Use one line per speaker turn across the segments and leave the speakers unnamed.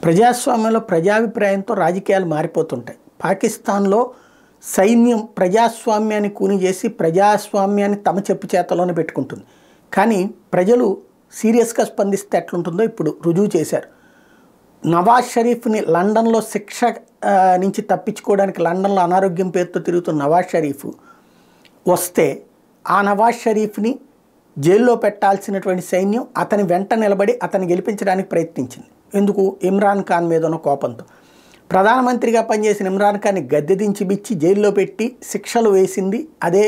ప్రజాస్వామ్యంలో ప్రజాభిప్రాయంతో రాజకీయాలు మారిపోతుంటాయి. పాకిస్తాన్లో సైన్యం ప్రజాస్వామ్యాన్ని కూని చేసి ప్రజాస్వామ్యాన్ని తమ చెప్పు చేతలోనే పెట్టుకుంటుంది. కానీ ప్రజలు సీరియస్గా స్పందిస్తే ఎట్లుంటుందో ఇప్పుడు రుజువు చేశారు. నవాజ్ షరీఫ్ని లండన్లో శిక్ష నుంచి తప్పించుకోవడానికి లండన్లో అనారోగ్యం పేరుతో తిరుగుతున్న నవాజ్ షరీఫ్ వస్తే ఆ నవాజ్ షరీఫ్ని జైల్లో పెట్టాల్సినటువంటి సైన్యం అతని వెంట నిలబడి అతన్ని గెలిపించడానికి ప్రయత్నించింది. ఎందుకు? ఇమ్రాన్ ఖాన్ మీద ఉన్న కోపంతో. ప్రధానమంత్రిగా పనిచేసిన ఇమ్రాన్ ఖాన్ని గద్దెదించి బిచ్చి జైల్లో పెట్టి శిక్షలు వేసింది అదే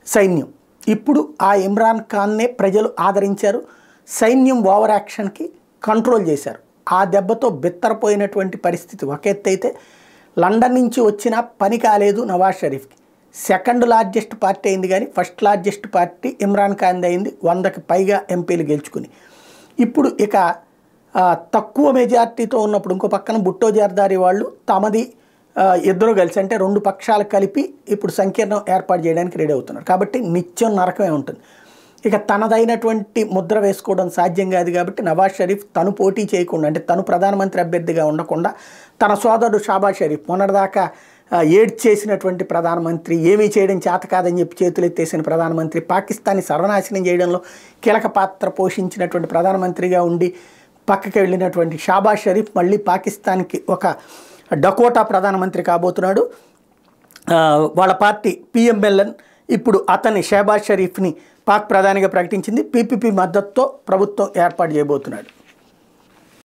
సైన్యం. ఇప్పుడు ఆ ఇమ్రాన్ ఖాన్నే ప్రజలు ఆదరించారు. సైన్యం ఓవర్ యాక్షన్కి కంట్రోల్ చేశారు. ఆ దెబ్బతో బిత్తరపోయినటువంటి పరిస్థితి ఒక ఎత్తు అయితే, లండన్ నుంచి వచ్చిన పని కాలేదు నవాజ్ షరీఫ్కి. సెకండ్ లార్జెస్ట్ పార్టీ అయింది కానీ ఫస్ట్ లార్జెస్ట్ పార్టీ ఇమ్రాన్ ఖాన్ది అయింది, 100కి పైగా ఎంపీలు గెలుచుకుని. ఇప్పుడు ఇక తక్కువ మెజార్టీతో ఉన్నప్పుడు ఇంకో పక్కన భుట్టో జర్దారీ వాళ్ళు తమది ఇద్దరు కలిసి అంటే 2 పక్షాలు కలిపి ఇప్పుడు సంకీర్ణం ఏర్పాటు చేయడానికి రెడీ అవుతున్నారు. కాబట్టి నిత్యం నరకమే ఉంటుంది. ఇక తనదైనటువంటి ముద్ర వేసుకోవడం సాధ్యం కాదు. కాబట్టి నవాజ్ షరీఫ్ తను పోటీ చేయకుండా, అంటే తను ప్రధానమంత్రి అభ్యర్థిగా ఉండకుండా తన సోదరుడు షాబాజ్ షరీఫ్, మొన్నటిదాకా ఏడ్చేసినటువంటి ప్రధానమంత్రి, ఏమీ చేయడం చేత కాదని చెప్పి చేతులెత్తేసిన ప్రధానమంత్రి, పాకిస్తాన్ని సర్వనాశనం చేయడంలో కీలక పాత్ర పోషించినటువంటి ప్రధానమంత్రిగా ఉండి పక్కకి వెళ్ళినటువంటి షాబాజ్ షరీఫ్ మళ్ళీ పాకిస్తాన్కి ఒక డకోటా ప్రధానమంత్రి కాబోతున్నాడు. వాళ్ళ పార్టీ PMLN ఇప్పుడు అతన్ని షహబాజ్ షరీఫ్ని పాక్ ప్రధానిగా ప్రకటించింది. PPP మద్దతుతో ప్రభుత్వం ఏర్పాటు చేయబోతున్నాడు.